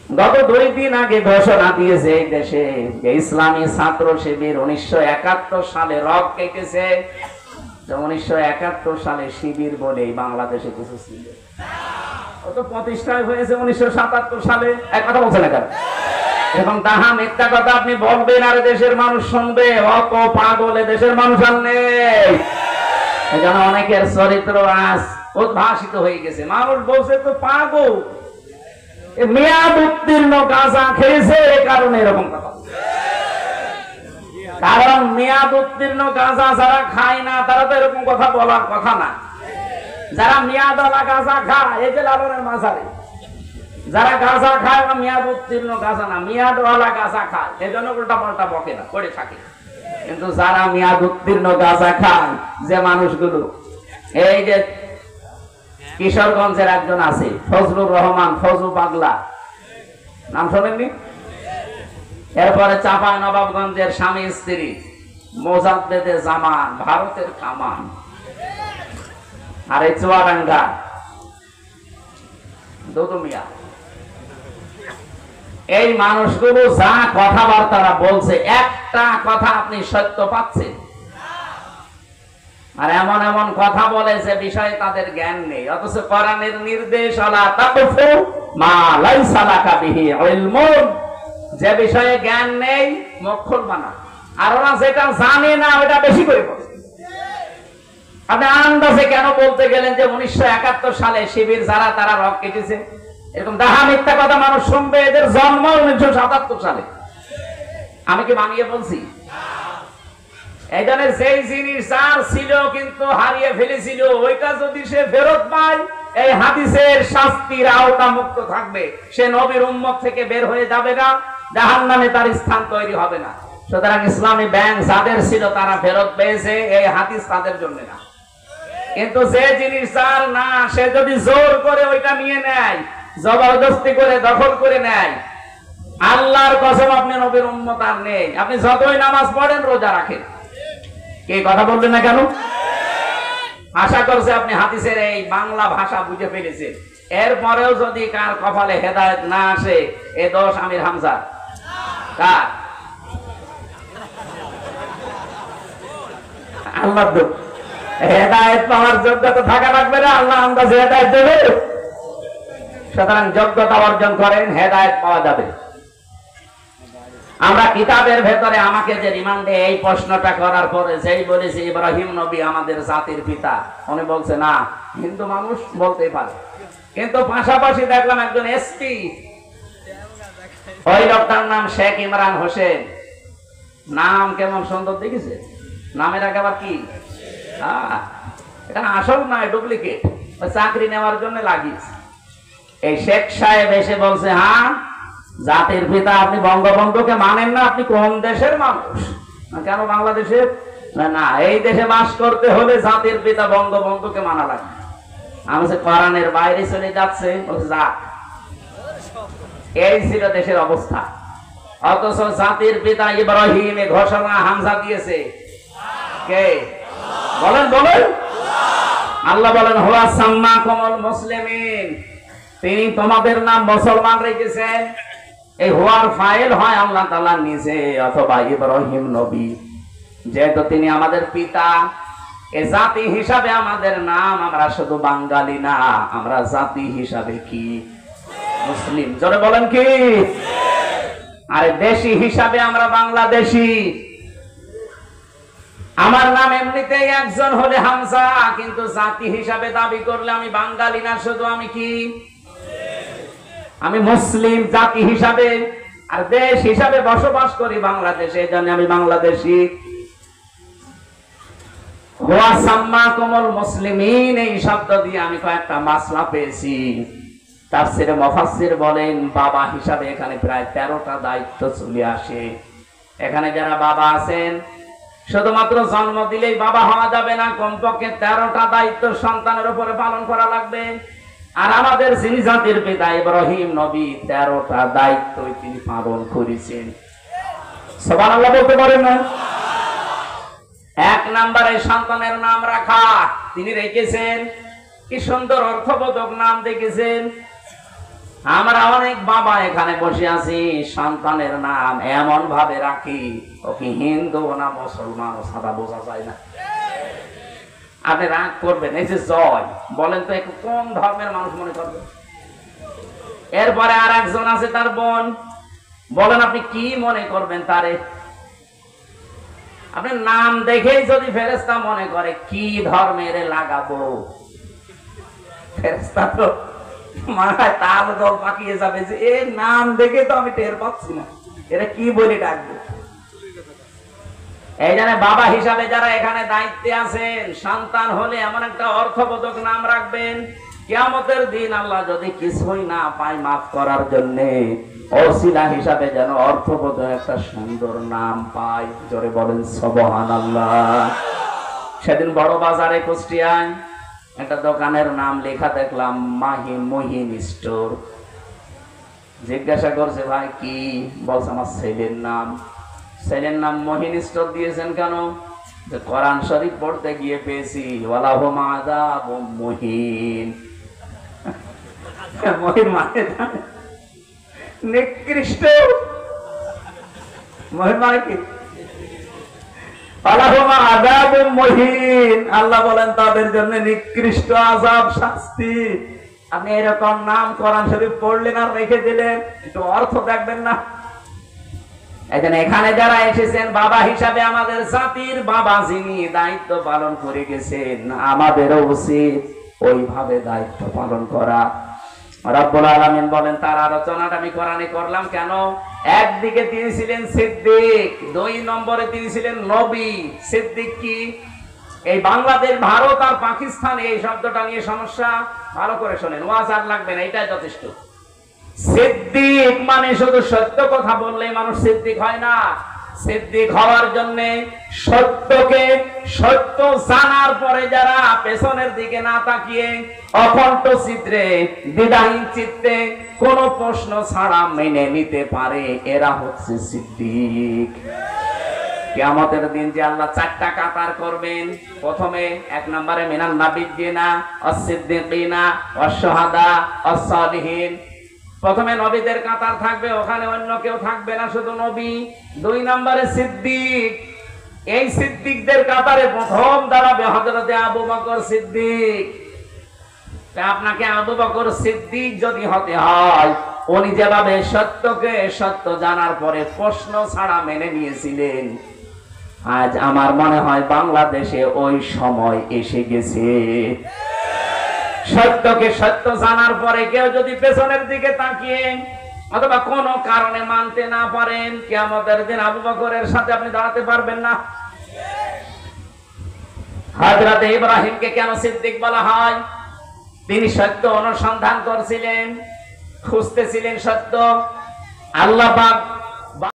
গত 2 দিন আগে ঘোষণা দিয়েছে এই দেশে ইসলামী ছাত্র শিবির 1971 সালে রক কেটেছে। 1971 সালে শিবির বলেই বাংলাদেশে কিছু ছিল, ও তো প্রতিষ্ঠা হয়েছে 1977 সালে। এক কথা বলছে না কেন? এবং তাহা মিথ্যা কথা আপনি বলবেন আর দেশের মানুষ শুনবে। অত পাগল দেশের মানুষ আর নেই। এজন্য অনেকের চরিত্র আজ উদ্ভাসিত হয়ে গেছে। মানুষ বলছে তো পাগল, মেয়াদ উত্তীর্ণ গাঁজা খেয়েছে, এ কারণে এরকম কথা। কারণ মেয়াদ উত্তীর্ণ গাঁজা যারা খায় না তারা তো এরকম কথা বলার কথা না। যারা মেয়াদওয়ালা গাঁজা খায়, এই যে লালনের মাঝারে যারা গাঁজা খায় বা মেয়াদ উত্তীর্ণ গাঁজা না, মেয়াদওয়ালা গাঁজা খায়, এই জন্য উল্টা পাল্টা বকে না, করে থাকে। কিন্তু যারা মেয়াদ উত্তীর্ণ গাঁজা খায়, যে মানুষগুলো, এই যে কিশোরগঞ্জের একজন আছে ফজলুর রহমান, ফজলু পাগলা, নাম শোনেননি? এরপরে চাঁপাই নবাবগঞ্জের স্বামী স্ত্রী মোজাদ্দেদে জামান, ভারতের কামান। আর এই চুয়াডাঙ্গা দুদু মিয়া। এই মানুষগুলো যা কথাবার্তা বলছে, একটা কথা আপনি সত্য পাচ্ছেন, আর এমন এমন কথা বলে যে বিষয়ে তাদের জ্ঞান নেই। অথচ কোরআনের নির্দেশ আলা তাকফু মা লাইসা লাকা বিহি ইলমুন, যে বিষয়ে জ্ঞান নেই মুখ খুলবা না। আর ওরা যেটা জানে না ওটা বেশি করে বলে। আপনি আন্দাজে কেন বলতে গেলেন যে 1971 সালে শিবির যারা তারা রক কেটেছে? এরকম দাহা মিথ্যা কথা মানুষ শুনবে। এদের জন্ম 1977 সালে। আমি কি বানিয়ে বলছি? এই জন্য যেই জিনিস যার ছিল কিন্তু হারিয়ে ফেলেছিল, ওইটা যদি সে ফেরত পায়, এই হাদিসের শাস্তির আওতা মুক্ত থাকবে। সে নবীর উম্মত থেকে বের হয়ে যাবে না, জাহান্নামে তার স্থান তৈরি হবে না। সুতরাং ইসলামী ব্যাংক যাদের ছিল তারা ফেরত পেয়েছে, এই হাদিস তাদের জন্য না। কিন্তু যে জিনিস যার না, সে যদি জোর করে ওইটা নিয়ে নেয়, জবরদস্তি করে দখল করে নেয়, আল্লাহর কসম আপনি নবীর উম্মত আর নেই। আপনি যতই নামাজ পড়েন, রোজা রাখেন, কে কথা বলবেন না কেন? আশা করছে আপনি হাদিসের এই বাংলা ভাষা বুঝে ফেলেছেন। এরপরেও যদি কার কপালে হেদায়েত না আসে, এ দোষ আমির হামজা কার? আল্লাহ দোষ। হেদায়েত পাওয়ার যোগ্যতা থাকা লাগবে না, আল্লাহ আন্দাজে হেদায়েত দেবে। সুতরাং যোগ্যতা অর্জন করেন, হেদায়েত পাওয়া যাবে। আমরা কিতাবের ভেতরে আমাকে যে রিমান্ডে এই প্রশ্নটা করার পরে যেই বলেছি ইব্রাহিম নবী আমাদের জাতির পিতা, উনি বলছে না, হিন্দু মানুষ বলতেই পারে। কিন্তু পাশাপাশি দেখলাম একজন এসপি, ওই লোকটার নাম শেখ ইমরান হোসেন। নাম কেমন সুন্দর দেখেছে? নামের আগে আবার কি? এটা আসল নয়, ডুপ্লিকেট, চাকরি নেওয়ার জন্য লাগিয়েছে। এই শেখ সাহেব এসে বলছে, হ্যাঁ জাতির পিতা আপনি বঙ্গবন্ধুকে মানেন না, আপনি কোন দেশের মানুষ? কেন বাংলাদেশের? না, এই দেশে বাস করতে হলে জাতির পিতা বঙ্গবন্ধুকে মানা লাগবে। আমি কোরআনের বাইরে চলে যাচ্ছে, বলছে যা। এই ছিল দেশের অবস্থা। অথচ জাতির পিতা ইব্রাহিম ঘোষণা হামজা দিয়েছে কে? বলেন বলেন। আল্লাহ বলেন হুয়া সাম্মাকুমুল মুসলিমিন, তিনি তোমাদের নাম মুসলমান রেখেছেন। এই হুয়ার ফাইল হয় আল্লাহ তাআলা নিজে অথবা ইব্রাহিম নবী, যেহেতু তিনি আমাদের পিতা। এ জাতি হিসাবে আমাদের নাম, আমরা শুধু বাঙালি না, আমরা জাতি হিসাবে কি? মুসলিম। জোরে বলেন কি? আর দেশি হিসাবে আমরা বাংলাদেশি। আমার নাম এমনিতেই একজন হলে হামজা, কিন্তু জাতি হিসাবে দাবি করলে আমি বাঙালি না, শুধু আমি কি? আমি মুসলিম জাতি হিসাবে। আর দেশ হিসাবে বসবাস করি বাংলাদেশে, এই জন্য আমি বাংলাদেশি। হুয়া সাম্মাকুমুল মুসলিমিন, এই শব্দ দিয়ে আমি কয়েকটা মাসলা পেয়েছি। তাফসীরে মুফাসসির বলেন বাবা হিসাবে এখানে প্রায় 13টা দায়িত্ব চলে আসে। এখানে যারা বাবা আছেন, শুধুমাত্র জন্ম দিলেই বাবা হওয়া যাবে না, কমপক্ষে 13টা দায়িত্ব সন্তানের উপরে পালন করা লাগবে। আর আমাদের যিনি জাতির পিতা ইব্রাহিম নবী 13টা দায়িত্ব তিনি পালন করেছেন। সুবহানাল্লাহ বলতে পারেন না? 1 নম্বরে সন্তানের নাম রাখা তিনি রেখেছেন। কি সুন্দর অর্থবোধক নাম দেখেছেন। আমরা অনেক বাবা এখানে বসে আছি, সন্তানের নাম এমন ভাবে রাখি ও কি হিন্দু না মুসলমান ও সাদা বোঝা যায় না। আপনি রাগ করবেন, এই যে জয় বলেন তো একটু কোন ধর্মের মানুষ মনে করবে? এরপরে আর একজন আছে তার বোন, বলেন আপনি কি মনে করবেন তারে? আপনি নাম দেখেই যদি ফেরেশতা মনে করে কি ধর্মের লাগাবো, ফেরেশতা তো মাথায় তাল দল পাকিয়ে যাবে যে এর নাম দেখে তো আমি টের পাচ্ছি না এরা কি বলে ডাকবে। এই জন্য বাবা হিসাবে যারা এখানে দায়িত্বে আছেন, সন্তান হলে এমন একটা অর্থবোধক নাম রাখবেন, কিয়ামতের দিন আল্লাহ যদি কিছুই না পায় মাফ করার জন্য ওসিলা হিসাবে যেন অর্থবোধক একটা সুন্দর নাম পায়। জোরে বলেন সুবহানাল্লাহ। সেদিন বড় বাজারে কুষ্টিয়ায় একটা দোকানের নাম লেখা দেখলাম মহিন স্টোর। জিজ্ঞাসা করছে ভাই কি? বলছে আমার ছেলের নাম। ছেলের নাম মহিন স্টোর দিয়েছেন কেন? যে কোরআন শরীফ পড়তে গিয়ে পেয়েছি ওয়ালাহুম আযাবুম মুহিন। মহিন মানে নিকৃষ্ট। মহিন মানে কি? আল্লাহ বলেন তাদের জন্য নিকৃষ্ট আযাব, শাস্তি। আপনি এরকম নাম কোরআন শরীফ পড়লেন আর রেখে দিলেন, একটু অর্থ দেখবেন না? এখানে যারা এসেছেন বাবা হিসাবে, আমাদের জাতির বাবা যিনি দায়িত্ব পালন করে গেছেন, আমাদেরও উচিত ওইভাবে দায়িত্ব পালন করা। রব্বুল আলামিন বলেন, তার আলোচনাটা আমি কোরআনে করলাম কেন? একদিকে তিনি ছিলেন সিদ্দিক, 2 নম্বরে তিনি ছিলেন নবী। সিদ্দিক কি? এই বাংলাদেশ, ভারত আর পাকিস্তান এই শব্দটা নিয়ে সমস্যা, ভালো করে শোনেন, ওয়াজ আর লাগবে না, এটাই যথেষ্ট। সিদ্দিক মানে শুধু সত্য কথা বললেই মানুষ সিদ্দিক হয় না। সিদ্দিক হওয়ার জন্য সত্যকে সত্য জানার পরে যারা পেছনের দিকে না তাকিয়ে অকণ্ঠ চিত্রে দ্বিধাহীন চিত্তে কোন প্রশ্ন ছাড়া মেনে নিতে পারে, এরা হচ্ছে সিদ্দিক। কিয়ামতের দিন যে আল্লাহ 4টা কাতার করবেন, প্রথমে 1 নম্বরে মিনান নাবিয়্যিনা ওয়াস-সিদ্দিকিনা ওয়াশ-শুহাদা ওয়াস-সালিহিন। প্রথমে নবীদের কাতার থাকবে, ওখানে অন্য কেউ থাকবে না, শুধু নবী। 2 নম্বরে সিদ্দিক। এই সিদ্দিকদের কাতারে প্রথম দাঁড়াবে হযরতে আবু বকর সিদ্দিক। আপনাকে আবু বকর সিদ্দিক যদি হতে হয়, উনি যেভাবে সত্যকে সত্য জানার পরে প্রশ্ন ছাড়া মেনে নিয়েছিলেন, আজ আমার মনে হয় বাংলাদেশে ওই সময় এসে গেছে। সত্যকে সত্য জানার পরে কেউ যদি পেছনের দিকে তাকিয়ে অথবা কোনো কারণে মানতে না পারেন, কিয়ামতের দিন আবু বকরের সাথে আপনি দাঁড়াতে পারবেন না। হযরত ইব্রাহিমকে কেন সিদ্দিক বলা হয়? তিনি সত্য অনুসন্ধান করছিলেন, খুঁজতেছিলেন সত্য। আল্লাহ পাক